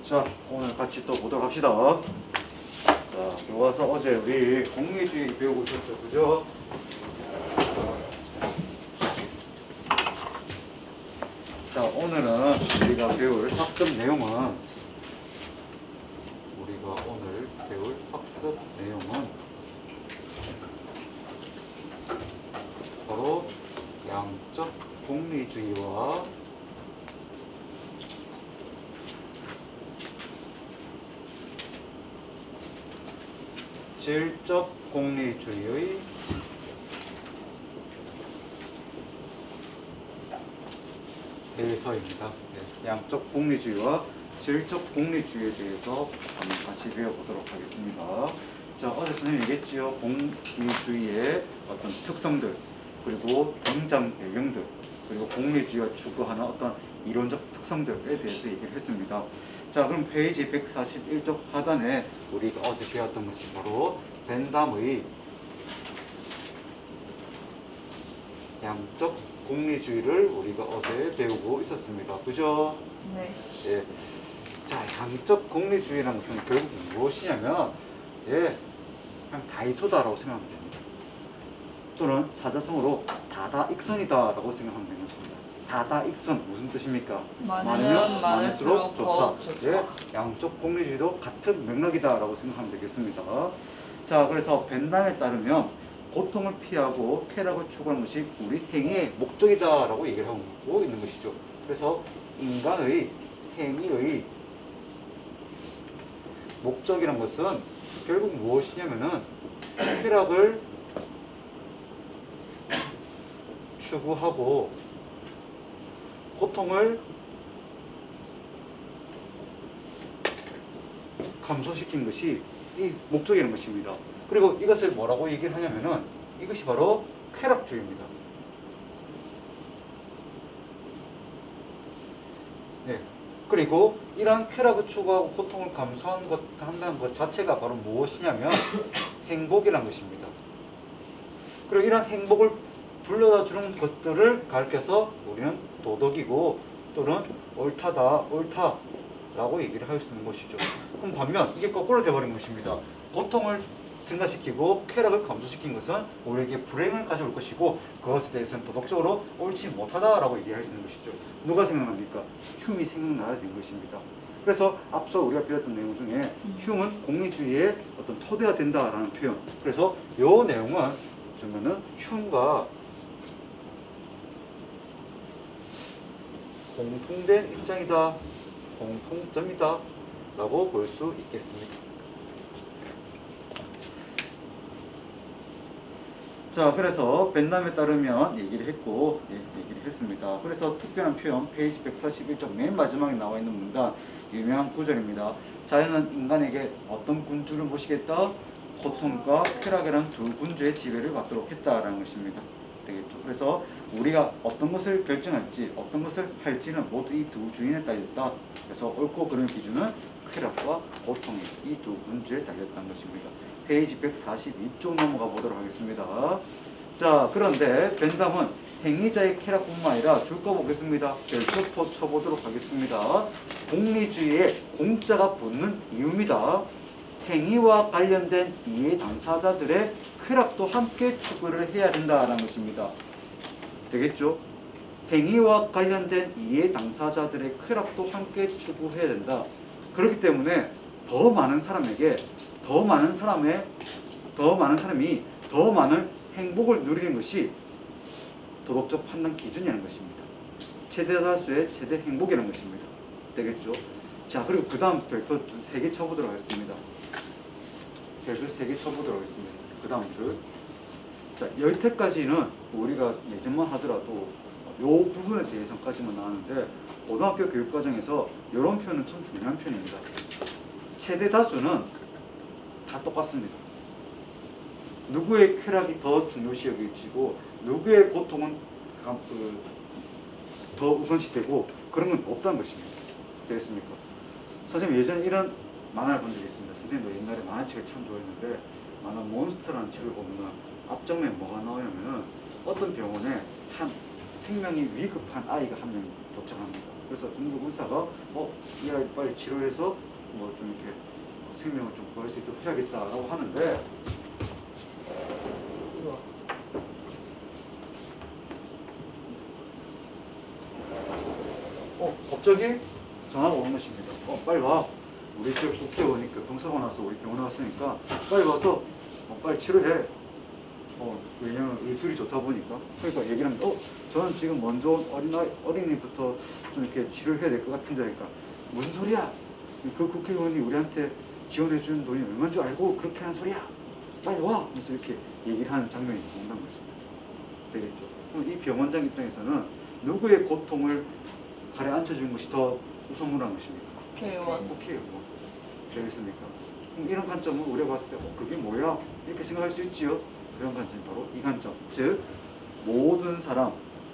자, 오늘 같이 또 보도록 합시다. 자, 교과서 어제 우리 공리주의 배우고 있었죠, 그죠? 자, 오늘은 우리가 배울 학습 내용은 바로 양적 공리주의와 질적 공리주의의 대해서입니다. 네, 양적 공리주의와 질적 공리주의에 대해서 한번 같이 배워보도록 하겠습니다. 자, 어제 선생님이 얘기했지요. 공리주의의 어떤 특성들, 그리고 등장 배경들, 그리고 공리주의가 추구하는 어떤 이론적 특성들에 대해서 얘기를 했습니다. 자, 그럼 페이지 141쪽 하단에 우리가 어제 배웠던 것이 바로 벤담의 양적 공리주의를 우리가 어제 배우고 있었습니다. 그죠? 네. 예. 자, 양적 공리주의라는 것은 결국 무엇이냐면, 예, 그냥 다이소다라고 생각하면 됩니다. 또는 사자성어로 다다익선이다라고 생각하면 되는 것입니다. 다다익선 무슨 뜻입니까? 많으면 많을수록 더 좋다. 예, 양적 공리주의도 같은 맥락이다라고 생각하면 되겠습니다. 자, 그래서 벤담에 따르면 고통을 피하고 쾌락을 추구하는 것이 우리 행위의 목적이다라고 얘기를 하고 있는 것이죠. 그래서 인간의 행위의 목적이란 것은 결국 무엇이냐면은 쾌락을 추구하고 고통을 감소시키는 것이 이 목적이라는 것입니다. 그리고 이것을 뭐라고 얘기를 하냐면은 이것이 바로 쾌락주의입니다. 네. 그리고 이러한 쾌락을 추구하고 고통을 한다는 것 자체가 바로 무엇이냐면 행복이라는 것입니다. 그리고 이러한 행복을 불러다 주는 것들을 가르쳐서 우리는 도덕이고 또는 옳다라고 얘기를 할 수 있는 것이죠. 그럼 반면 이게 거꾸로 되어버린 것입니다. 고통을 증가시키고 쾌락을 감소시킨 것은 우리에게 불행을 가져올 것이고 그것에 대해서는 도덕적으로 옳지 못하다라고 얘기할 수 있는 것이죠. 누가 생각납니까? 흉이 생각나야 되는 것입니다. 그래서 앞서 우리가 배웠던 내용 중에 흉은 공리주의의 어떤 토대가 된다라는 표현. 그래서 이 내용은 보면은 흉과 공통된 입장이다, 공통점이다 라고 볼 수 있겠습니다. 자, 그래서 벤담에 따르면 얘기를 했고, 얘기를 했습니다. 그래서 특별한 표현, 페이지 141쪽 맨 마지막에 나와 있는 문단, 유명한 구절입니다. 자연은 인간에게 어떤 군주를 모시겠다? 고통과 쾌락이라는 두 군주의 지배를 받도록 했다라는 것입니다. 되겠죠. 그래서 우리가 어떤 것을 결정할지, 어떤 것을 할지는 모두 이 두 주인에 달렸다. 그래서 옳고 그른 기준은 쾌락과 고통이 이 두 군주에 달렸다는 것입니다. 페이지 142쪽 넘어가 보도록 하겠습니다. 자, 그런데 벤담은 행위자의 쾌락뿐만 아니라 줄 거 보겠습니다. 별표포 쳐보도록 하겠습니다. 공리주의에 공자가 붙는 이유입니다. 행위와 관련된 이해 당사자들의 쾌락도 함께 추구를 해야 된다라는 것입니다. 되겠죠? 행위와 관련된 이해 당사자들의 쾌락도 함께 추구해야 된다. 그렇기 때문에 더 많은 사람이 더 많은 행복을 누리는 것이 도덕적 판단 기준이라는 것입니다. 최대 다수의 최대 행복이라는 것입니다. 되겠죠? 자, 그리고 그 다음 별표 3개 쳐보도록 하겠습니다. 별표 3개 쳐보도록 하겠습니다. 그 다음 줄. 자, 여태까지는 우리가 예전만 하더라도 이 부분에 대해서까지만 나왔는데 고등학교 교육과정에서 이런 표현은 참 중요한 표현입니다. 최대 다수는 다 똑같습니다. 누구의 쾌락이 더 중요시 여겨지고 누구의 고통은 더 우선시되고 그런 건 없다는 것입니다. 되겠습니까? 선생님 예전에 이런 만화를 본 적이 있습니다. 선생님도 옛날에 만화책을 참 좋아했는데 만화 몬스터라는 책을 보면 앞장면에 뭐가 나오냐면은 어떤 병원에 한 생명이 위급한 아이가 한 명 도착합니다. 그래서 응급 의사가 이 아이 빨리 치료해서 뭐 좀 이렇게 생명을 좀 구할 수 있도록 해야겠다라고 하는데 갑자기 전화가 오는 것입니다. 빨리 와. 우리 지역 국회의원이 교통사고 나서 우리 병원에 왔으니까 빨리 와서 빨리 치료해. 왜냐면 의술이 좋다 보니까. 그러니까 얘기를 합니다. 저는 지금 먼저 어린이부터 좀 이렇게 치료해야 될 것 같은데 그러니까 무슨 소리야? 그 국회의원이 우리한테 지원해 주는 돈이 얼마인 줄 알고 그렇게 하는 소리야? 빨리 와! 그래서 이렇게 얘기를 하는 장면이 나온다는 것입니다. 되겠죠? 그럼 이 병원장 입장에서는 누구의 고통을 가려앉혀주는 것이 더 우선무라는 것입니까? 국회의원. 국회의원. 되겠습니까? 그럼 이런 관점을 우리가 봤을 때 그게 뭐야? 이렇게 생각할 수 있지요? 그런 관점이 바로 이 관점. 즉 모든 사람,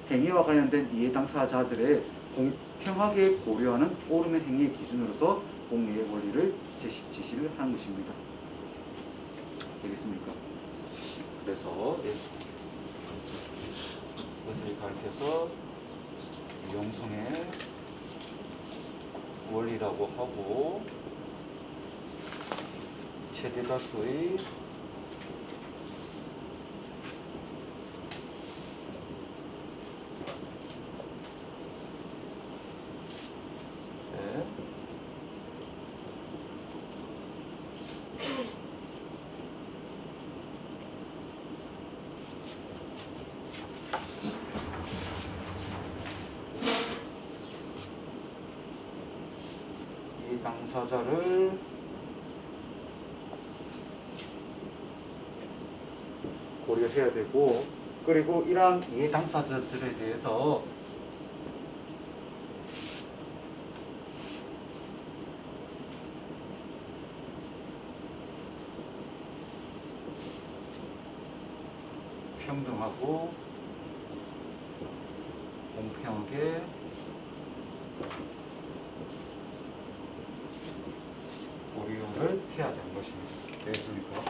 행위와 관련된 이해 당사자들의 공평하게 고려하는 옳음의 행위의 기준으로서 공의의 원리를 제시를 하는 것입니다. 되겠습니까? 그래서 이것을 가르쳐서 용성의 원리라고 하고 최대다수의 이 당사자를 고려해야 되고 그리고 이러한 이해 당사자들에 대해서 평등하고 공평하게 고려를 해야 되는 것입니다. 되겠습니까?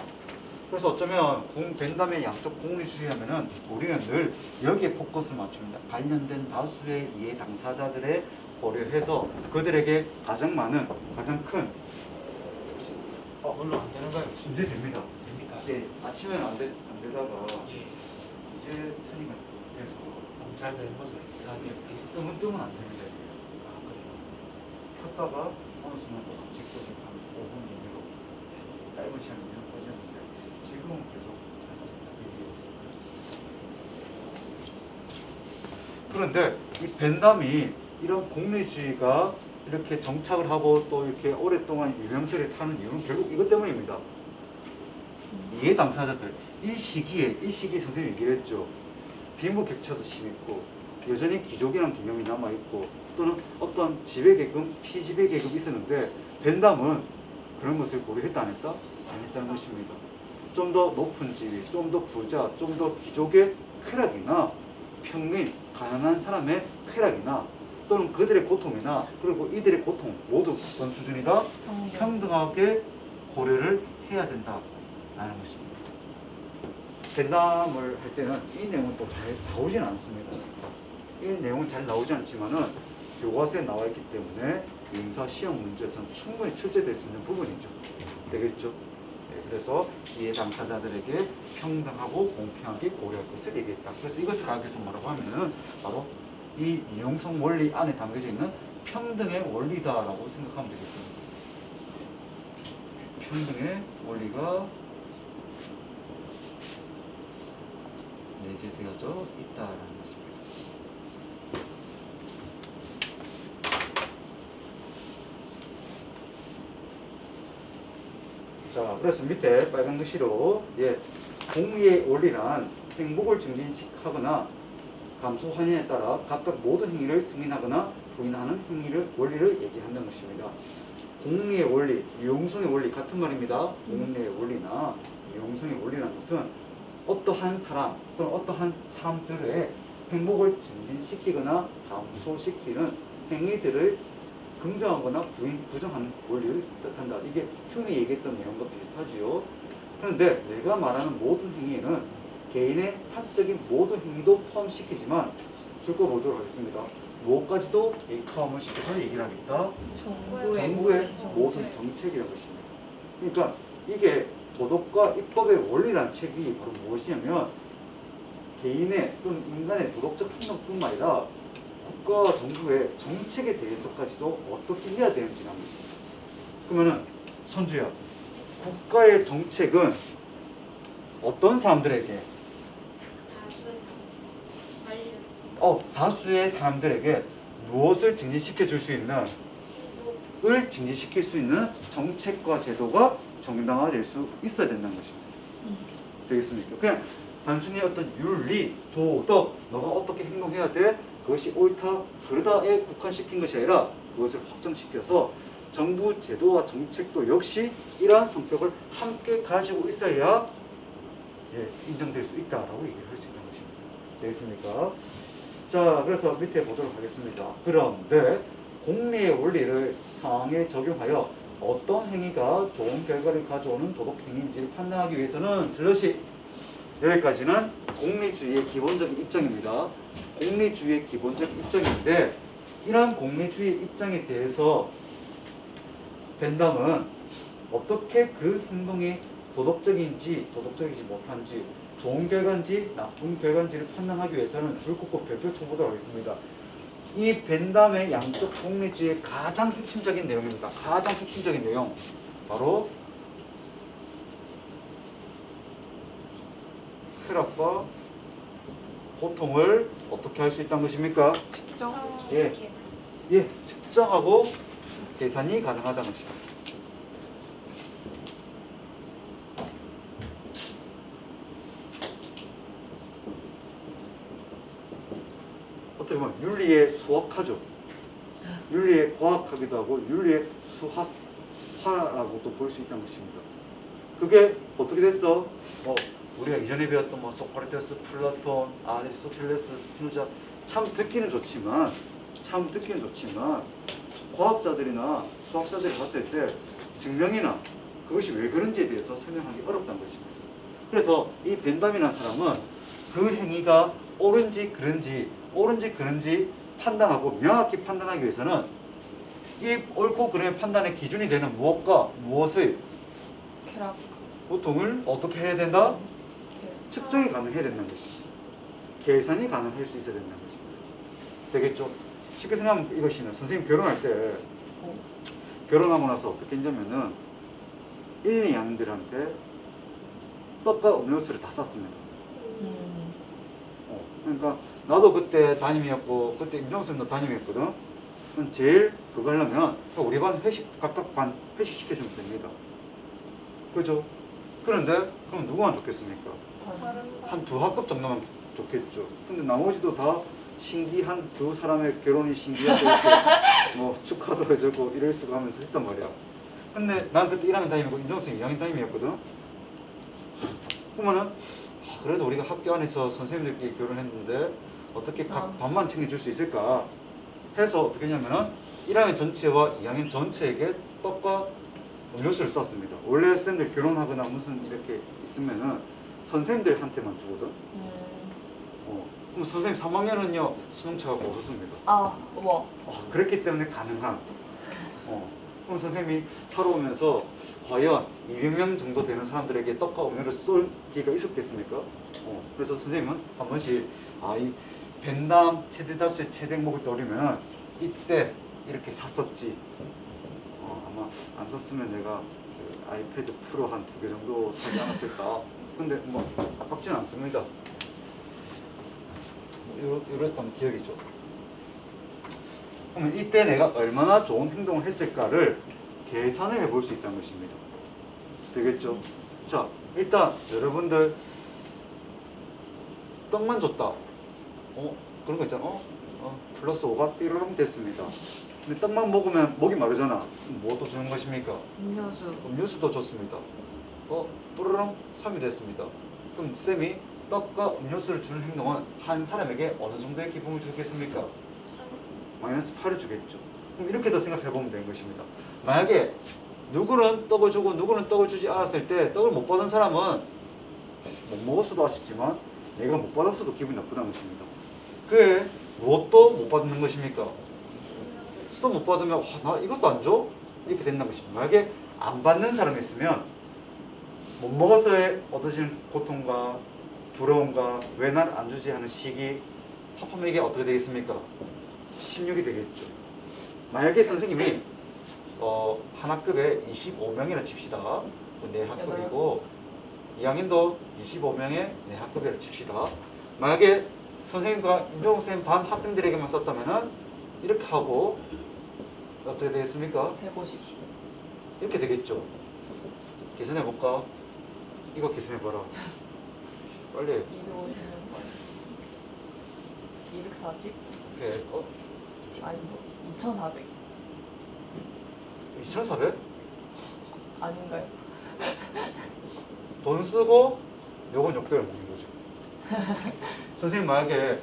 그래서 어쩌면 벤담의 양적 공리주의하면은 우리는 늘 여기에 포커스를 맞춥니다. 관련된 다수의 이해 당사자들의 고려해서 그들에게 가장 많은, 가장 큰 물론 안 되는가요? 이제 됩니다. 됩니까? 네, 아침에는 안 되다가 예. 이제 트니까 돼서 잘 되는 거죠. 뜨면 안 되는데 아, 그래요. 켰다가 어느 순간 또 갑자기 또 한 5분 이내로 짧은 시간에 그냥 꺼졌는데 지금은 계속 그런데 이 벤담이 이런 공리주의가 이렇게 정착을 하고 또 이렇게 오랫동안 유명세를 타는 이유는 결국 이것 때문입니다. 이해 당사자들 이 시기에 선생님이 얘기를 했죠. 빈부격차도 심했고 여전히 귀족이라는 개념이 남아있고 또는 어떤 지배계급, 피지배계급이 있었는데 벤담은 그런 것을 고려했다 안 했다? 안 했다는 것입니다. 좀 더 높은 지위, 좀 더 부자, 좀 더 귀족의 쾌락이나 평민, 가난한 사람의 쾌락이나 또는 그들의 고통이나 그리고 이들의 고통 모두 어떤 수준이다? 평등하게 고려를 해야 된다라는 것입니다. 벤담을 할 때는 이 내용은 또 잘 나오진 않습니다. 이 내용은 잘 나오지 않지만은 교과서에 나와 있기 때문에 인사 시험 문제에서는 충분히 출제될 수 있는 부분이죠. 되겠죠? 네, 그래서 이해 당사자들에게 평등하고 공평하게 고려할 것을 얘기했다. 그래서 이것을 가격에서 뭐라고 하면은 바로 이 이용성 원리 안에 담겨져 있는 평등의 원리다라고 생각하면 되겠습니다. 평등의 원리가 내재되어져 있다라는 것입니다. 자, 그래서 밑에 빨간 글씨로 공의의 원리란 행복을 증진하거나 감소하느냐에 따라 각각 모든 행위를 승인하거나 부인하는 원리를 얘기한다는 것입니다. 공의의 원리, 유용성의 원리 같은 말입니다. 공의의 원리나 유용성의 원리라는 것은 어떠한 사람 또는 어떠한 사람들의 행복을 증진시키거나 감소시키는 행위들을 긍정하거나 부정하는 원리를 뜻한다. 이게 흉이 얘기했던 내용과 비슷하지요. 그런데 내가 말하는 모든 행위는 개인의 사적인 모든 행위도 포함시키지만 줄거 보도록 하겠습니다. 무엇까지도 이 포함을 시켜서 얘기를 하겠다. 정부의 모든 모든 정책이라고 했습니다. 그러니까 이게 도덕과 입법의 원리라는 책이 바로 무엇이냐면 개인의 또는 인간의 도덕적 행동뿐만 아니라 국가와 정부의 정책에 대해서까지도 어떻게 해야 되는지라는 것입니다. 그러면은 선주야, 국가의 정책은 어떤 사람들에게 다수의 사람들에게 무엇을 증진시켜 줄 수 있는 을 증진시킬 수 있는 정책과 제도가 정당화될 수 있어야 된다는 것입니다. 되겠습니까? 그냥 단순히 어떤 윤리, 도덕, 너가 어떻게 행동해야 돼? 그것이 옳다, 그러다에 국한시킨 것이 아니라 그것을 확장시켜서 정부 제도와 정책도 역시 이러한 성격을 함께 가지고 있어야 인정될 수 있다라고 얘기를 할 수 있다는 것입니다. 되겠습니까? 자, 그래서 밑에 보도록 하겠습니다. 그런데 공리의 원리를 상황에 적용하여 어떤 행위가 좋은 결과를 가져오는 도덕 행위인지를 판단하기 위해서는 슬러시 여기까지는 공리주의의 기본적인 입장입니다. 공리주의의 기본적인 입장인데 이러한 공리주의 입장에 대해서 벤담은 어떻게 그 행동이 도덕적인지 도덕적이지 못한지 좋은 결과인지 나쁜 결과인지를 판단하기 위해서는 줄긋고 별표 쳐보도록 하겠습니다. 이 벤담의 양적 공리주의의 가장 핵심적인 내용입니다. 가장 핵심적인 내용 바로 쾌락과 고통을 어떻게 할 수 있다는 것입니까? 측정하고 계산이 가능하다는 것입니다. 어떻게 보면 윤리의 수학하죠. 윤리의 과학하기도 하고 윤리의 수학파라고도 볼 수 있다는 것입니다. 그게 어떻게 됐어? 우리가 이전에 배웠던 소크라테스, 플라톤, 아리스토텔레스, 스피노자 참 듣기는 좋지만 과학자들이나 수학자들이 봤을 때 증명이나 그것이 왜 그런지에 대해서 설명하기 어렵다는 것입니다. 그래서 이 벤담이라는 사람은 그 행위가 옳은지 그른지 판단하고 명확히 판단하기 위해서는 이 옳고 그름의 판단의 기준이 되는 무엇의 고통을 어떻게 해야 된다? 측정이 가능해야 된다는 것입니다. 계산이 가능할 수 있어야 된다는 것입니다. 되겠죠? 쉽게 생각하면 이것이는 선생님 결혼할 때 결혼하고 나서 어떻게 했냐면은 1, 2학년들한테 떡과 음료수를 다 쌌습니다. 그러니까 나도 그때 담임이었고 그때 임정선도 담임이었거든. 그럼 제일 그거 하려면 우리 반 각각 반 회식 시켜주면 됩니다. 그죠? 그런데 그럼 누구만 좋겠습니까? 한 두 학급 정도만 좋겠죠. 근데 나머지도 다 신기한 두 사람의 결혼이 신기하고 이렇게 축하도 해주고 이럴 수가 하면서 했단 말이야. 근데 난 그때 1학년 담임이고 임정선이 2학년 담임이었거든. 그러면은 그래도 우리가 학교 안에서 선생님들끼리 결혼했는데 어떻게 각 반만 챙겨줄 수 있을까 해서 어떻게 했냐면은 1학년 전체와 2학년 전체에게 떡과 음료수를 쐈습니다. 원래 쌤들 결혼하거나 무슨 이렇게 있으면은 선생님들한테만 주거든. 그럼 선생님 3학년은요 수능차가 없었습니다. 어머. 그랬기 때문에 가능한. 그럼 선생님이 살아오면서 과연 200명 정도 되는 사람들에게 떡과 음료를 쏠 기회가 있었겠습니까? 그래서 선생님은 한 번씩 이 벤담 최대 다수의 최대 행복을 떠올리면 이때 이렇게 샀었지. 아마 안 샀으면 내가 아이패드 프로 한 2개 정도 사지 않았을까. 근데 아깝진 않습니다. 이랬던 기억이죠. 그러면 이때 내가 얼마나 좋은 행동을 했을까를 계산을 해볼 수 있다는 것입니다. 되겠죠? 자, 일단 여러분들 떡만 줬다. 그런 거 있잖아. 플러스 5가 삐로롱 됐습니다. 근데 떡만 먹으면 목이 마르잖아. 뭐 또 주는 것입니까? 음료수도 줬습니다. 뽀로롱 3이 됐습니다. 그럼 쌤이 떡과 음료수를 주는 행동은 한 사람에게 어느 정도의 기쁨을 주겠습니까? 마이너스 8을 주겠죠. 그럼 이렇게 더 생각해보면 되는 것입니다. 만약에 누구는 떡을 주고 누구는 떡을 주지 않았을 때 떡을 못 받은 사람은 못 먹었어도 아쉽지만 내가 못 받았어도 기분이 나쁘다는 것입니다. 그에 무엇도 못 받는 것입니까? 수도 못 받으면 나 이것도 안 줘? 이렇게 된다는 것입니다. 만약에 안 받는 사람이 있으면 못 먹어서의 얻어지는 고통과 두려움과 왜 날 안 주지 하는 시기 합하면 이게 어떻게 되겠습니까? 16이 되겠죠. 만약에 선생님이 한 학급에 25명이라 칩시다. 네 학급이고 2학년도 25명의 네 학급이라 칩시다. 만약에 선생님과 임종욱 선생님 반 학생들에게만 썼다면은 이렇게 하고 어떻게 되겠습니까? 150. 이렇게 되겠죠. 계산해 볼까? 이거 계산해 봐라. 빨리. 250년 240? 이렇게 아니 뭐 2,400 2,400? 아닌가요? 돈 쓰고 요건 역대를 먹는 거죠. 선생님 만약에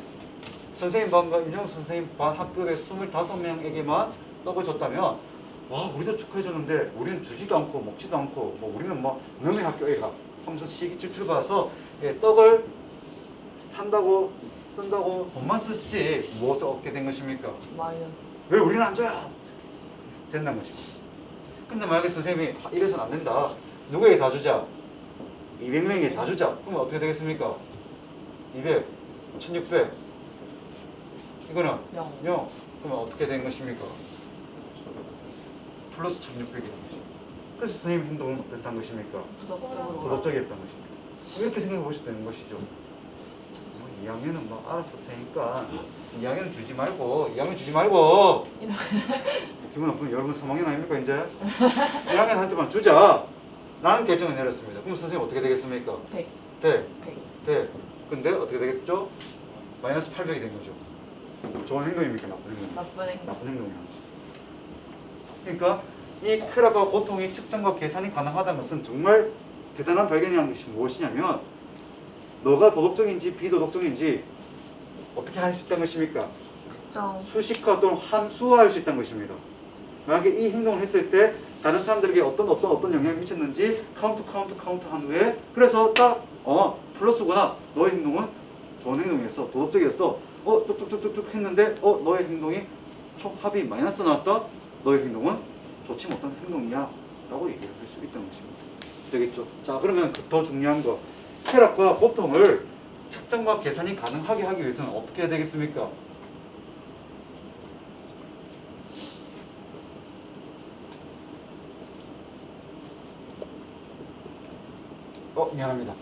선생님 반과 임정욱 선생님 반 학급의 25명에게만 떡을 줬다면 와 우리도 축하해줬는데 우리는 주지도 않고 먹지도 않고 뭐 우리는 뭐 너네 학교에 가 하면서 시기 출출받아서 떡을 산다고 쓴다고 돈만 썼지 무엇을 얻게 된 것입니까? 마이너스. 왜 우리는 안 줘요? 된다는 것입니다. 근데 만약에 선생님이 이래서는 안 된다. 누구에게 다 주자? 200명에게 다 주자. 그러면 어떻게 되겠습니까? 200, 1600. 이거는 0. 그러면 어떻게 된 것입니까? 플러스 1600이 된 것입니다. 그래서 선생님 행동은 어땠다는 것입니까? 부덕적으로. 도덕적이었다는 것입니다. 이렇게 생각해 보셔도 되는 것이죠. 2학년은 뭐 알아서 세니까 2학년 주지 말고 2학년 주지 말고 기분 나쁘면 여러분 3학년 아닙니까 이제? 1학년 한테만 주자 라는 결정을 내렸습니다. 그럼 선생님 어떻게 되겠습니까? 100. 100. 100. 100. 근데 어떻게 되겠죠? 마이너스 800이 된 거죠. 좋은 행동입니까? 나쁜 행동입니까? 나쁜 행동. 나쁜 행동이라는 거죠. 그러니까 이 쾌락과 고통의 측정과 계산이 가능하다는 것은 정말 대단한 발견이라는 것이 무엇이냐면 너가 도덕적인지 비도덕적인지 어떻게 할 수 있다는 것입니까? 측정. 수식화 또는 함수화할 수 있다는 것입니다. 만약에 이 행동을 했을 때 다른 사람들에게 어떤 영향을 미쳤는지 카운트 한 후에 그래서 딱 플러스구나 너의 행동은 좋은 행동이었어 도덕적이었어 쭉쭉쭉쭉 했는데 너의 행동이 총합이 마이너스 나왔다 너의 행동은 좋지 못한 행동이야 라고 얘기할 수 있다는 것입니다. 되겠죠? 자 그러면 더 중요한 거 쾌락과 고통을 측정과 계산이 가능하게 하기 위해서는 어떻게 해야 되겠습니까? 미안합니다.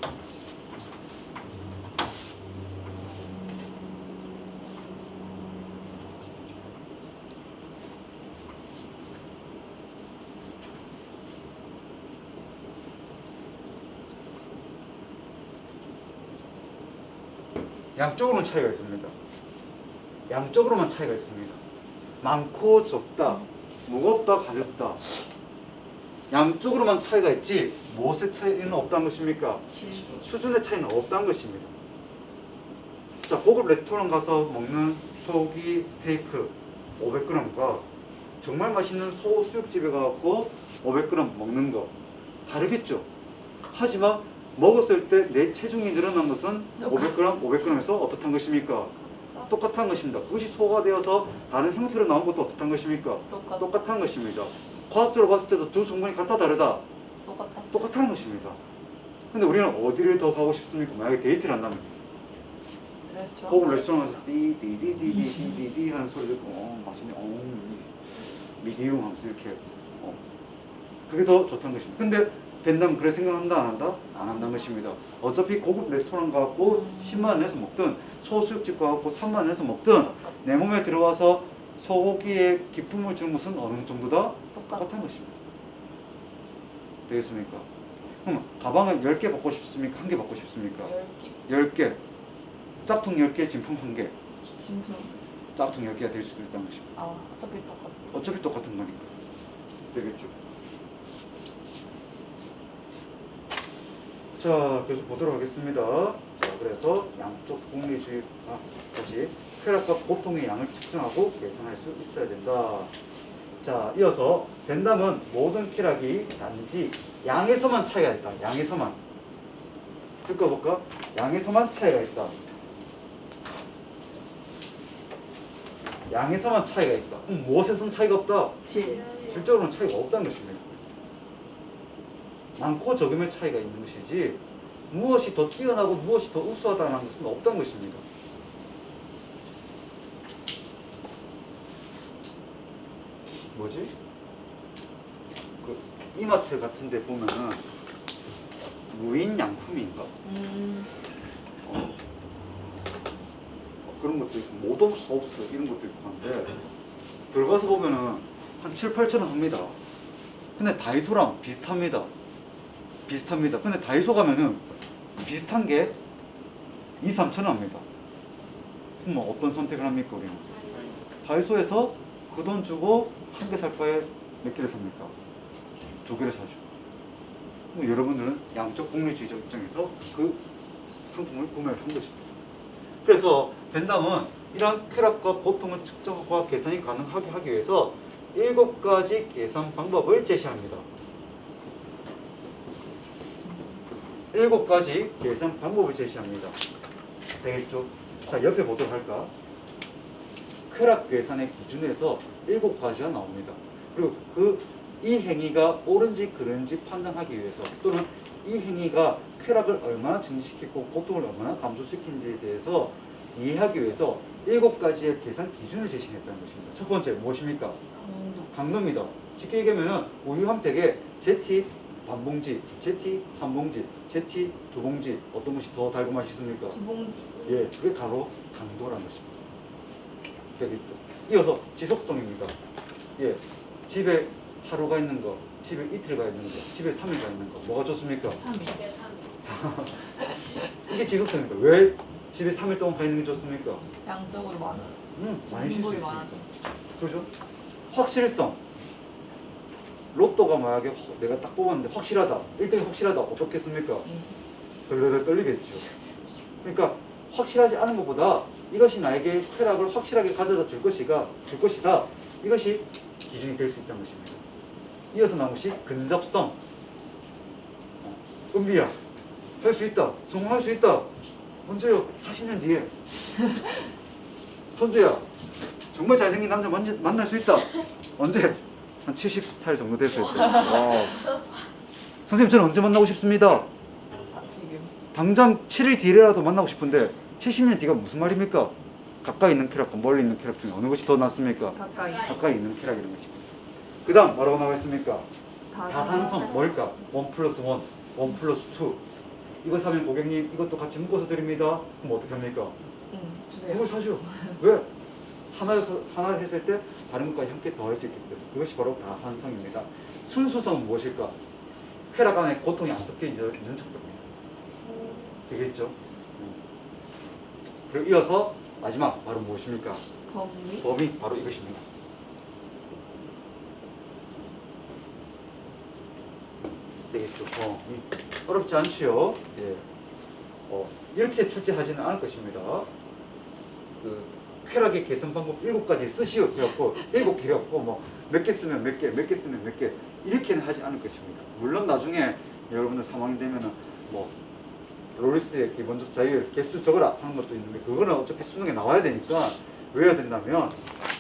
양쪽으로는 차이가 있습니다. 양쪽으로만 차이가 있습니다. 많고 적다, 무겁다, 가볍다. 양쪽으로만 차이가 있지 무엇의 차이는 없다는 것입니까? 수준의 차이는 없다는 것입니다. 자, 고급 레스토랑 가서 먹는 소고기 스테이크 500g과 정말 맛있는 소 수육집에 가서 500g 먹는 거 다르겠죠? 하지만 먹었을 때 내 체중이 늘어난 것은 500g에서 어떻단 것입니까? 똑같은 것입니다. 그것이 소화되어서 다른 형태로 나온 것도 어떻단 것입니까? 똑같은 것입니다. 과학적으로 봤을 때도 두 성분이 같다 다르다? 똑같다는 것입니다. 근데 우리는 어디를 더 가고 싶습니까? 만약에 데이트를 한다면 고급 레스토랑 가서 띠디디디디디디 하는 소리 듣고 맛있네 미디움 하면서 이렇게 그게 더 좋다는 것입니다. 근데 벤담은 그래 생각한다 안 한다? 안 한다는 것입니다. 어차피 고급 레스토랑 가고 10만 원 내서 먹든 소수육집 가고 3만 원 내서 먹든 내 몸에 들어와서 소고기에 기쁨을 주는 것은 어느 정도다? 똑같은 것입니다. 되겠습니까? 그럼 가방을 10개 받고 싶습니까? 1개 받고 싶습니까? 10개. 짝퉁 10개, 진품 1개. 진품. 짝퉁 10개가 될 수도 있다는 것입니다. 어차피 똑같은 거니까. 되겠죠? 자, 계속 보도록 하겠습니다. 자, 그래서 양쪽 공리주의, 다시 쾌락과 고통의 양을 측정하고 계산할 수 있어야 된다. 자, 이어서 벤담은 모든 쾌락이 단지 양에서만 차이가 있다. 양에서만. 쭉 가볼까? 양에서만 차이가 있다. 양에서만 차이가 있다. 그럼 무엇에서는 차이가 없다? 질. 질적으로는 차이가 없다는 것입니다. 많고 적음의 차이가 있는 것이지 무엇이 더 뛰어나고 무엇이 더 우수하다는 것은 없다는 것입니다. 뭐지? 그 이마트 같은 데 보면은 무인 양품인가? 그런 것도 있고 모던 하우스 이런 것도 있고 한데 들어가서 보면은 한 7, 8천 원 합니다. 근데 다이소랑 비슷합니다. 근데 다이소 가면은 비슷한 게 2, 3천 원 합니다. 그럼 뭐 어떤 선택을 합니까 우리는? 다이소에서 그 돈 주고 한 개 살 바에 몇 개를 삽니까? 2개를 사죠. 그럼 여러분들은 양적 복리주의적 입장에서 그 상품을 구매를 한 것입니다. 그래서 벤담은 이런 쾌락과 보통을 측정과 계산이 가능하게 하기 위해서 7가지 계산 방법을 제시합니다. 7가지 계산 방법을 제시합니다. 되겠죠? 자, 옆에 보도록 할까? 쾌락 계산의 기준에서 7가지가 나옵니다. 그리고 이 행위가 옳은지 그른지 판단하기 위해서 또는 이 행위가 쾌락을 얼마나 증식시키고 고통을 얼마나 감소시키는지에 대해서 이해하기 위해서 7가지의 계산 기준을 제시했다는 것입니다. 첫 번째 무엇입니까? 강도입니다. 쉽게 얘기하면 우유 한 팩에 제티 반봉지, 제티 한 봉지, 제티 두 봉지 어떤 것이 더 달고 맛있습니까? 두 봉지. 예, 그게 바로 강도라는 것입니다. 되겠죠. 이어서 지속성입니다. 예, 집에 하루가 있는 거, 집에 이틀가 있는 거, 집에 3일가 있는 거 뭐가 좋습니까? 3일. 이게 지속성입니다. 왜 집에 3일 동안 가 있는 게 좋습니까? 양적으로 많아. 많이 쉴 수 분볼이 있습니다. 많아져. 그죠? 확실성. 로또가 만약에 내가 딱 뽑았는데 확실하다. 1등이 확실하다. 어떻겠습니까? 덜덜덜 떨리겠죠. 그러니까 확실하지 않은 것보다 이것이 나에게 쾌락을 확실하게 가져다 줄 것이다. 이것이 기준이 될 수 있다는 것입니다. 이어서 나온 것이 근접성. 은비야, 할 수 있다. 성공할 수 있다. 언제요? 40년 뒤에. 선주야, 정말 잘생긴 남자 만날 수 있다. 언제? 한 70살 정도 됐을 때. 와우. 선생님, 저는 언제 만나고 싶습니다. 지금. 당장 7일 뒤라도 만나고 싶은데 70년 뒤가 무슨 말입니까? 가까이 있는 쾌락과 멀리 있는 쾌락 중에 어느 것이 더 낫습니까? 가까이 있는 쾌락이라는 것입니다. 그 다음 뭐라고 나와 있습니까? 다산성 뭘까? 1+1, 1+2. 이거 사면 고객님 이것도 같이 묶어서 드립니다. 그럼 어떻게 합니까? 주세요. 그걸 사죠. 왜? 하나를 했을 때 다른 것까지 함께 더할 수 있기 때문에 이것이 바로 다산성입니다. 순수성은 무엇일까? 쾌락 안에 고통이 안 섞여 있는 척도입니다. 되겠죠? 그리고 이어서 마지막 바로 무엇입니까? 범위 바로 이것입니다. 되겠죠? 범위. 어렵지 않지요? 예. 이렇게 출제하지는 않을 것입니다. 쾌락의 계산 방법 7가지 쓰시오 해갖고 7개 해갖고 뭐 몇 개 쓰면 몇 개, 몇 개 쓰면 몇 개 이렇게는 하지 않을 것입니다. 물론 나중에 여러분들 3학년 되면은 뭐 롤리스의 기본적 자율 개수 적어라 하는 것도 있는데 그거는 어차피 수능에 나와야 되니까 외워야 된다면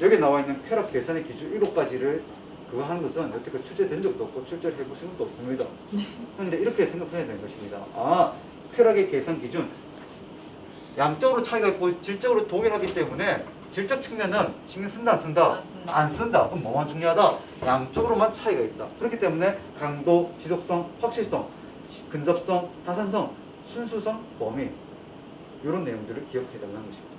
여기 나와 있는 쾌락 계산의 기준 7가지를 그거 하는 것은 여태껏 출제된 적도 없고 출제를 해보신 것도 없습니다. 그런데 이렇게 생각해야 되는 것입니다. 쾌락의 계산 기준 양적으로 차이가 있고 질적으로 동일하기 때문에 질적 측면은 신경 쓴다 안 쓴다? 안 쓴다. 그럼 뭐만 중요하다? 양적으로만 차이가 있다. 그렇기 때문에 강도, 지속성, 확실성, 근접성, 다산성, 순수성, 범위 이런 내용들을 기억해달라는 것입니다.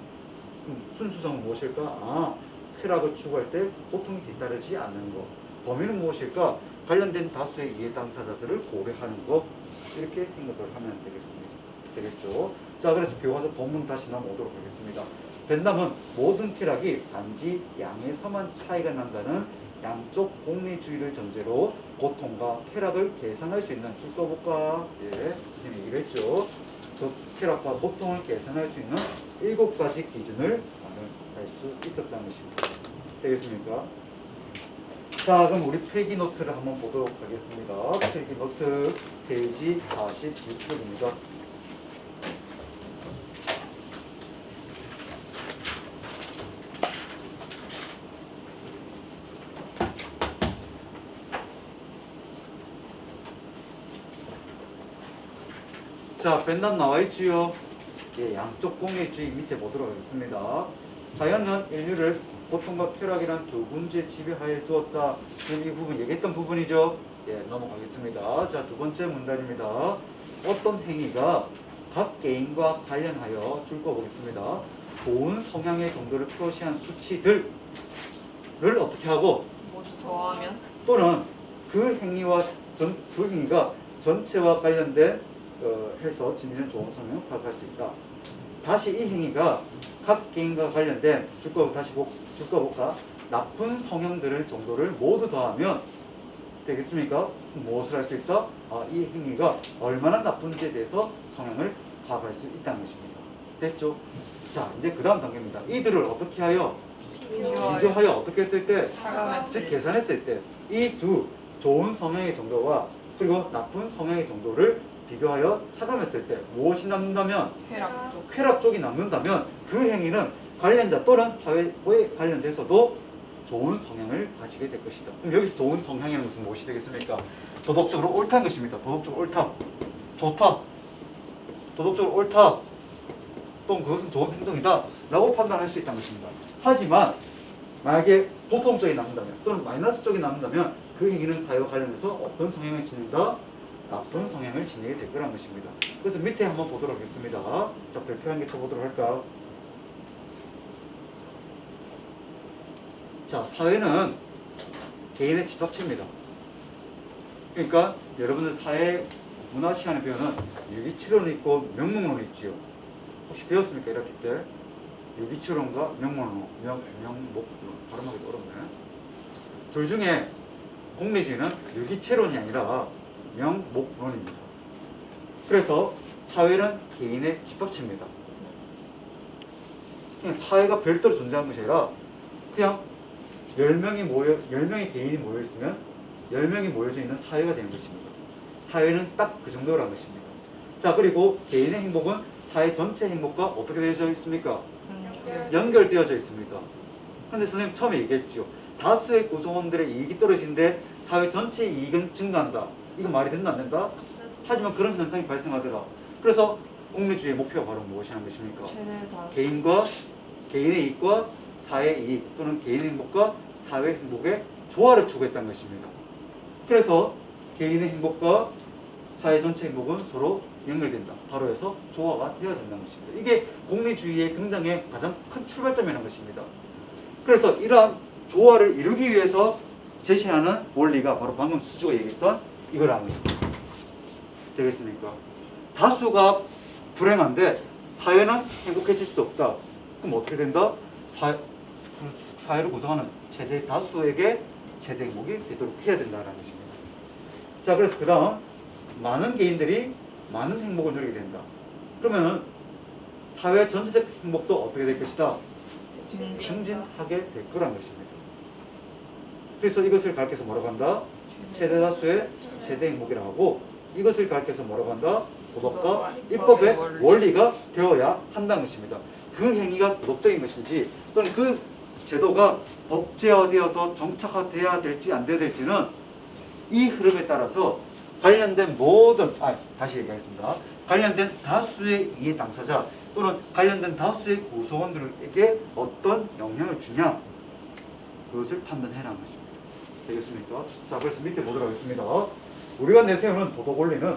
순수성은 무엇일까? 쾌락을 추구할 때 고통이 뒤따르지 않는 것. 범위는 무엇일까? 관련된 다수의 이해 당사자들을 고려하는 것. 이렇게 생각을 하면 되겠죠. 자, 그래서 교과서 본문 다시 넘어오도록 하겠습니다. 벤담은 모든 쾌락이 단지 양에서만 차이가 난다는 양쪽 공리주의를 전제로 고통과 쾌락을 계산할 수 있는 쭉 써볼까? 예, 선생님이 얘기를 했죠. 그 쾌락과 고통을 계산할 수 있는 7가지 기준을 마련할 수 있었다는 것입니다. 되겠습니까? 자, 그럼 우리 필기 노트를 한번 보도록 하겠습니다. 필기 노트 페이지 46쪽입니다. 자, 벤담 나와 있지요. 예, 양쪽 공유주의 밑에 보도록 하겠습니다. 자연은 인류를 고통과 쾌락이란 두 군지의 지배하에 두었다. 지금 이 부분 얘기했던 부분이죠. 예, 넘어가겠습니다. 자, 두 번째 문단입니다. 어떤 행위가 각 개인과 관련하여 줄 거 보겠습니다. 좋은 성향의 정도를 표시한 수치들을 어떻게 하고 모두 더하면 또는 그 행위가 전체와 관련된 해서 지니는 좋은 성향을 파악할 수 있다. 다시 이 행위가 각 개인과 관련된 줄거 볼까? 나쁜 성향들을 정도를 모두 더하면 되겠습니까? 무엇을 할 수 있다? 이 행위가 얼마나 나쁜지에 대해서 성향을 파악할 수 있다는 것입니다. 됐죠? 자, 이제 그 다음 단계입니다. 이들을 어떻게 하여? 비교하여 어떻게 했을 때? 즉 계산했을 때 이 두 좋은 성향의 정도와 그리고 나쁜 성향의 정도를 비교하여 차감했을 때 무엇이 남는다면? 쾌락 쪽. 쾌락 쪽이 남는다면 그 행위는 관련자 또는 사회에 관련돼서도 좋은 성향을 가지게 될 것이다. 그럼 여기서 좋은 성향이라는 것은 무엇이 되겠습니까? 도덕적으로 옳다는 것입니다. 도덕적으로 옳다. 좋다. 도덕적으로 옳다. 또는 그것은 좋은 행동이다. 라고 판단할 수 있다는 것입니다. 하지만 만약에 보통 쪽이 남는다면 또는 마이너스 쪽이 남는다면 그 행위는 사회와 관련해서 어떤 성향을 지닌다? 나쁜 성향을 지니게 될 거라는 것입니다. 그래서 밑에 한번 보도록 하겠습니다. 자, 별표 한 개 쳐보도록 할까요? 자, 사회는 개인의 집합체입니다. 그러니까 여러분들 사회 문화 시간에 배우는 유기치론이 있고 명목론이 있지요. 혹시 배웠습니까? 1학기 때? 유기치론과 명목론, 명목론. 발음하기 어렵네. 둘 중에 공리주의는 유기체론이 아니라 명목론입니다. 그래서 사회는 개인의 집합체입니다. 그냥 사회가 별도로 존재하는 것이 아니라 그냥 10명의 개인이 모여있으면 10명이 모여져 있는 사회가 되는 것입니다. 사회는 딱 그 정도라는 것입니다. 자, 그리고 개인의 행복은 사회 전체 행복과 어떻게 되어져 있습니까? 연결되어져 있습니다. 그런데 선생님 처음에 얘기했죠. 다수의 구성원들의 이익이 떨어지는데 사회 전체의 이익은 증가한다. 이거 말이 된다 안 된다? 하지만 그런 현상이 발생하더라. 그래서 공리주의의 목표가 바로 무엇이라는 것입니까? 개인의 이익과 사회의 이익 또는 개인의 행복과 사회 행복의 조화를 추구했다는 것입니다. 그래서 개인의 행복과 사회 전체 행복은 서로 연결된다. 바로 해서 조화가 되어야 된다는 것입니다. 이게 공리주의의 등장의 가장 큰 출발점이라는 것입니다. 그래서 이러한 조화를 이루기 위해서 제시하는 원리가 바로 방금 수주가 얘기했던 이거라는 것입니다. 되겠습니까? 다수가 불행한데 사회는 행복해질 수 없다. 그럼 어떻게 된다? 사회를 구성하는 최대 다수에게 최대 행복이 되도록 해야 된다는 것입니다. 자, 그래서 그 다음 많은 개인들이 많은 행복을 누리게 된다. 그러면 사회 전체적 행복도 어떻게 될 것이다? 증진하게 될 거라는 것입니다. 그래서 이것을 가르쳐서 뭐라고 한다? 최대 다수의 최대 행복이라고 하고 이것을 가르쳐서 뭐라고 한다? 도덕과 입법의 원리가 되어야 한다는 것입니다. 그 행위가 도덕적인 것인지 또는 그 제도가 법제화되어서 정착화돼야 될지 안 돼야 될지는 이 흐름에 따라서 관련된 다시 얘기하겠습니다. 관련된 다수의 이해 당사자 또는 관련된 다수의 구성원들에게 어떤 영향을 주냐 그것을 판단해라는 것입니다. 되겠습니까? 자, 그래서 밑에 보도록 하겠습니다. 우리가 내세우는 도덕 원리는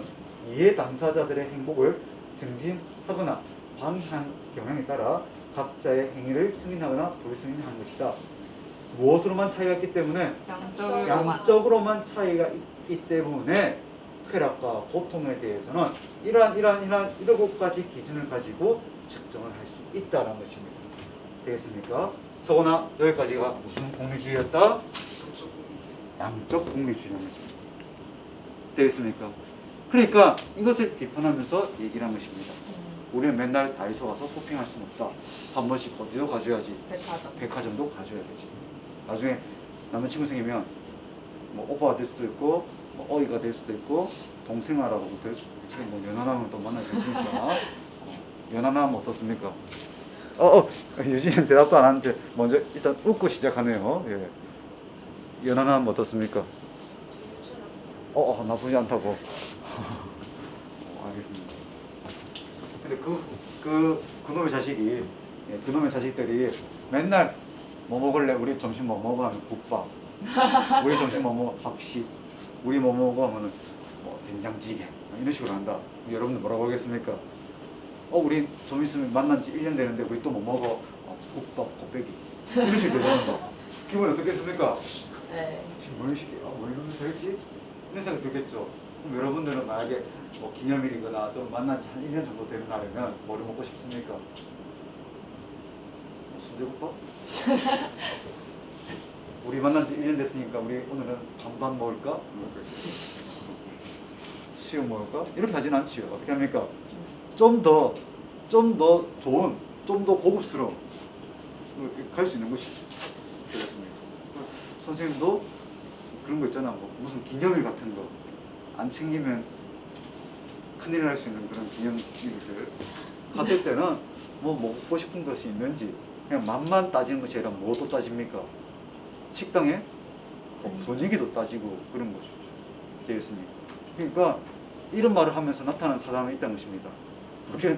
이해 당사자들의 행복을 증진하거나 방해한 경향에 따라 각자의 행위를 승인하거나 불승인하는 것이다. 무엇으로만 차이가 있기 때문에? 양적으로만 차이가 있기 때문에 쾌락과 고통에 대해서는 이러한 7가지 기준을 가지고 측정을 할 수 있다는 것입니다. 되겠습니까? 서거나 여기까지가 무슨 공리주의였다? 양적 공리주의라는 것입니다. 되겠습니까? 그러니까 이것을 비판하면서 얘기를 한 것입니다. 우리는 맨날 다이소 가서 쇼핑할 수는 없다. 한 번씩 어디도 가줘야지. 백화점도 가줘야 되지. 나중에 남자친구 생기면 뭐 오빠가 될 수도 있고 뭐 어이가 될 수도 있고 동생아라고 될 수도 있고 뭐 연하남을 또 만날 수 있으니까 연하남 어떻습니까? 유진이는 대답도 안 하는데 먼저 일단 웃고 시작하네요. 예. 연하남 어떻습니까? 나쁘지 않다고. 알겠습니다. 근데 그놈의 자식이 그놈의 자식들이 맨날 뭐 먹을래? 우리 점심 뭐 먹어? 하면 국밥. 우리 점심 뭐 먹어? 학식. 우리 뭐 먹어? 하면은 뭐 된장찌개. 이런 식으로 한다. 여러분들 뭐라고 하겠습니까? 우리 좀 있으면 만난 지 1년 되는데 우리 또 뭐 먹어? 국밥, 곱빼기. 이런 식으로 대답한다. 기분이 어떻겠습니까? 네. 지금 뭘 시켜? 뭘 이러면 될지? 이런 생각 들겠죠. 그럼 여러분들은 만약에 뭐 기념일이거나 또 만난 지 한 1년 정도 되는 날이면 뭐를 먹고 싶습니까? 순대국밥? 우리 만난 지 1년 됐으니까 우리 오늘은 반반 먹을까? 수육 먹을까? 이렇게 하진 않지요. 어떻게 합니까? 좀 더 좋은, 좀 더 고급스러운 갈 수 있는 것이 되겠습니다. 선생님도 그런 거 있잖아. 뭐 무슨 기념일 같은 거 안 챙기면 큰일 날 수 있는 그런 기념일들 갔을 때는 뭐 먹고 싶은 것이 있는지 그냥 맛만 따지는 것이 아니라 뭐도 따집니까? 식당에 분위기도 따지고 그런 것이죠. 되겠습니까? 그러니까 이런 말을 하면서 나타나는 사람이 있다는 것입니다. 그렇게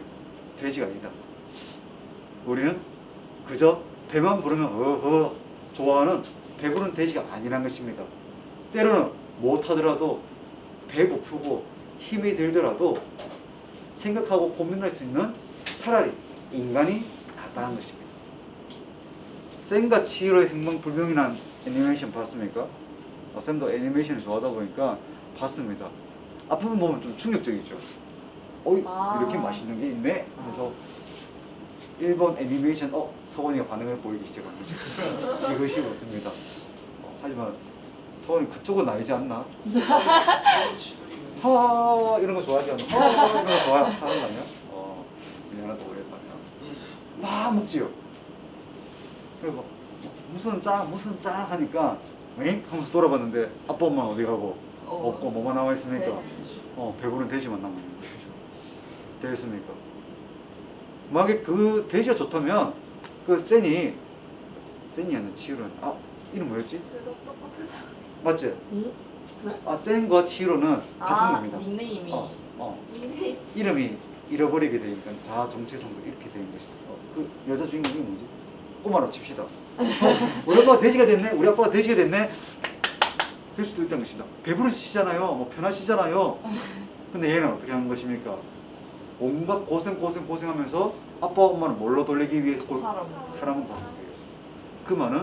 돼지가 아니다. 우리는 그저 배만 부르면 어허 좋아하는 배부른 돼지가 아니란 것입니다. 때로는 못하더라도 배고프고 힘이 들더라도 생각하고 고민할 수 있는 차라리 인간이 낫다는 것입니다. 쌤과 치히로의 행방불명이라는 애니메이션 봤습니까? 쌤도 애니메이션을 좋아하다 보니까 봤습니다. 앞부분 보면 좀 충격적이죠. 이렇게 맛있는 게 있네 하면서 일본 애니메이션 서원이가 반응을 보이기 시작한 거죠. 지그시 웃습니다. 하지만 서원이 그쪽은 아니지 않나? 하 이런 거 좋아하지 않나? 이런 거 좋아하는 거 아니야? 미안하다 오랬다면 막 먹지요. 그리고 무슨 짜 하니까 엥? 하면서 돌아봤는데 아빠 엄마는 어디 가고 없고 뭐만 나와 있습니까? 배부른 돼지만 남아 있는 거죠. 되겠습니까? 만약에 그 돼지가 좋다면 그 센이 아니라 치히로는 이름 뭐였지? 맞지? 응? 센과 치히로는 같은 겁니다. 닉네임이. 이름이 잃어버리게 되니까 자아 정체성도 이렇게 되는 것이다. 그 여자 주인공이 뭐지? 꼬마로 칩시다. 우리 아빠가 돼지가 됐네. 우리 아빠가 돼지가 됐네. 될 수도 있다는 것입니다. 배부르시잖아요. 뭐 편하시잖아요. 근데 얘는 어떻게 하는 것입니까? 온갖 고생하면서 아빠 엄마를 뭘로 돌리기 위해서 사람은 받는 거예요. 그 말은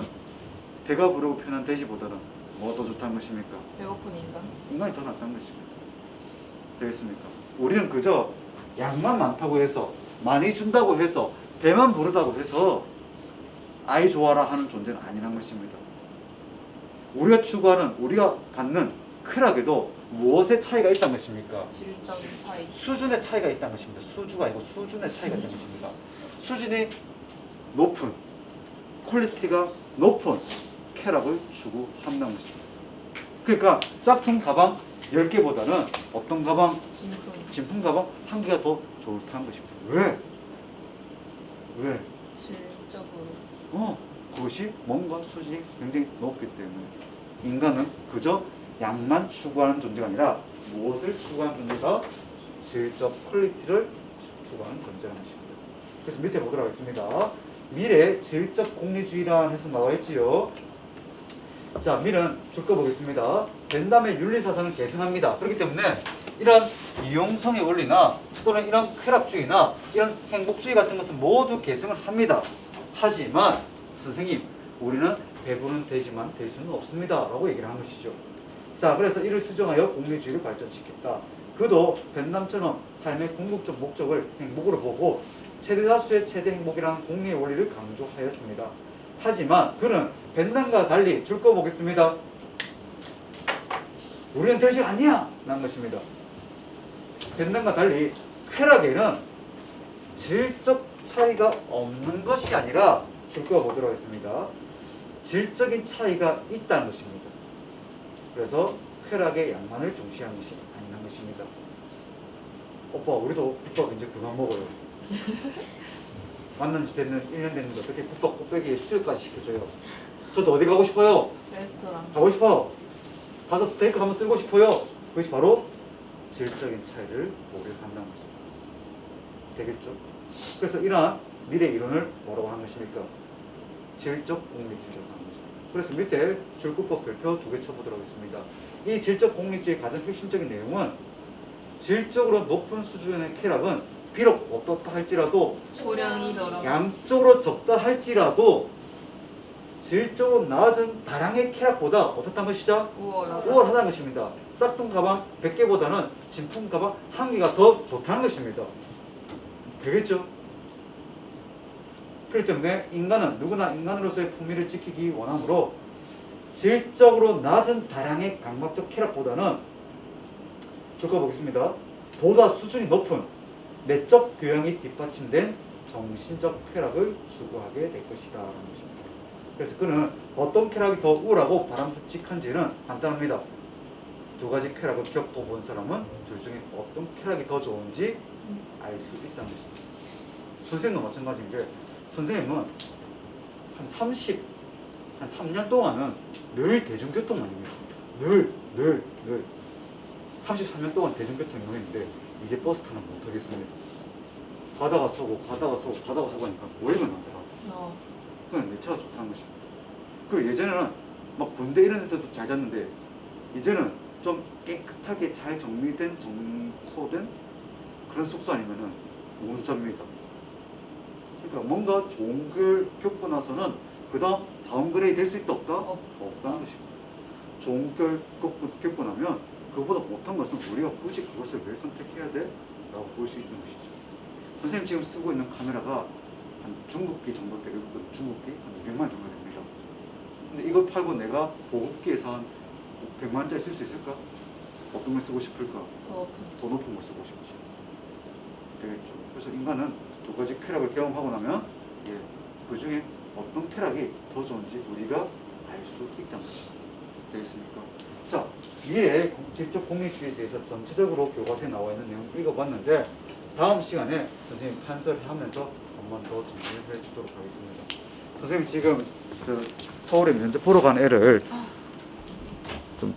배가 부르고 편한 돼지보다는 뭐가 더 좋다는 것입니까? 배고픈 인간. 인간이 더 낫다는 것입니다. 되겠습니까? 우리는 그저 양만 많다고 해서 많이 준다고 해서 배만 부르다고 해서 아이 좋아라 하는 존재는 아니란 것입니다. 우리가 추구하는 우리가 받는 쾌락에도 무엇의 차이가 있다는 것입니까? 질적인 차이. 수준의 차이가 있다는 것입니다. 수주가 아니고 수준의 차이가 있다는 것입니다. 수준이 높은 퀄리티가 높은 쾌락을 추구한다는 것입니다. 그러니까 짝퉁 가방 10개보다는 어떤 가방? 진품 가방 1개가 더 좋다는 것입니다. 왜? 질적으로. 그것이 뭔가 수준이 굉장히 높기 때문에 인간은 그저 양만 추구하는 존재가 아니라 무엇을 추구하는 존재가? 질적 퀄리티를 추구하는 존재라는 것입니다. 그래서 밑에 보도록 하겠습니다. 밀의 질적 공리주의라는 해석 나와 있지요. 자, 밀은 줄 거 보겠습니다. 벤담의 윤리사상을 계승합니다. 그렇기 때문에 이런 이용성의 원리나 또는 이런 쾌락주의나 이런 행복주의 같은 것은 모두 계승을 합니다. 하지만 선생님, 우리는 배부른 돼지만 될 수는 없습니다 라고 얘기를 한 것이죠. 자, 그래서 이를 수정하여 공리주의를 발전시켰다. 그도 벤담처럼 삶의 궁극적 목적을 행복으로 보고 최대다수의 최대 행복이라는 공리의 원리를 강조하였습니다. 하지만 그는 벤담과 달리 줄 거 보겠습니다. 우리는 돼지가 아니야! 라는 것입니다. 벤담과 달리 쾌락에는 질적 차이가 없는 것이 아니라 줄 거 보도록 하겠습니다. 질적인 차이가 있다는 것입니다. 그래서 쾌락의 양만을 중시하는 것이 아니라는 것입니다. 오빠, 우리도 국밥 이제 그만 먹어요. 만난 지 됐는 1년 됐는데 어떻게 국밥 곱빼기에 수육까지 시켜줘요? 저도 어디 가고 싶어요? 레스토랑. 가고 싶어. 가서 스테이크 한번 쓰고 싶어요. 그것이 바로 질적인 차이를 고려한다는 것입니다. 되겠죠. 그래서 이러한 미래 이론을 뭐라고 하는 것입니까? 질적 공립주의라고 하는 거죠. 그래서 밑에 줄급법 별표 2개 쳐보도록 하겠습니다. 이 질적 공립주의의 가장 핵심적인 내용은 질적으로 높은 수준의 쾌락은 비록 어떻다 할지라도 소량이더라도 양적으로 적다 할지라도 질적으로 낮은 다량의 쾌락보다 어떻다는 것이죠? 우월하다. 우월하다는 것입니다. 짝퉁 가방 100개보다는 진품 가방 1개가 더 좋다는 것입니다. 되겠죠? 그렇기 때문에 인간은 누구나 인간으로서의 품위를 지키기 원하므로 질적으로 낮은 다량의 강박적 쾌락보다는 줄거 보겠습니다. 보다 수준이 높은 내적 교양이 뒷받침된 정신적 쾌락을 추구하게 될 것이다 라는 것입니다. 그래서 그는 어떤 쾌락이 더 우울하고 바람직한지는 간단합니다. 두 가지 쾌락을 겪어본 사람은 둘 중에 어떤 쾌락이 더 좋은지 알 수 있다는 것입니다. 선생님도 마찬가지인데 선생님은 한 3년 동안은 늘 대중교통만입니다. 늘 33년 동안 대중교통 이용했는데 이제 버스 타는 못하겠습니다. 가다가 서고 하니까 오래가 나더라. 그건 내 차가 좋다는 것입니다. 그리고 예전에는 막 군대 이런 데도 잘 잤는데 이제는 좀 깨끗하게 잘 정리된 정소된 그런 숙소 아니면은 못 잡니다. 그러니까 뭔가 좋은 걸 겪고 나서는 그다음 다운그레이드 될 수 있다 없다? 없다는 것입니다. 좋은 걸 겪고 나면 그보다 못한 것은 우리가 굳이 그것을 왜 선택해야 돼? 라고 볼 수 있는 것이죠. 선생님 지금 쓰고 있는 카메라가 한 중국기 정도 되거든요. 중국기 한 200만 정도 됩니다. 근데 이걸 팔고 내가 보급기에서 한 100만원짜리 쓸 수 있을까? 어떤 걸 쓰고 싶을까? 더 높은 걸 쓰고 싶지. 되겠죠. 그래서 인간은 두 가지 쾌락을 경험하고 나면 그 중에 어떤 쾌락이 더 좋은지 우리가 알 수 있다는 것입니다. 되겠습니까? 자, 미래 질적 공립주의에 대해서 전체적으로 교과서에 나와 있는 내용 읽어봤는데 다음 시간에 선생님 판설하면서 한 번 더 정리해 주도록 하겠습니다. 선생님 지금 서울에 면접 보러 간 애를 좀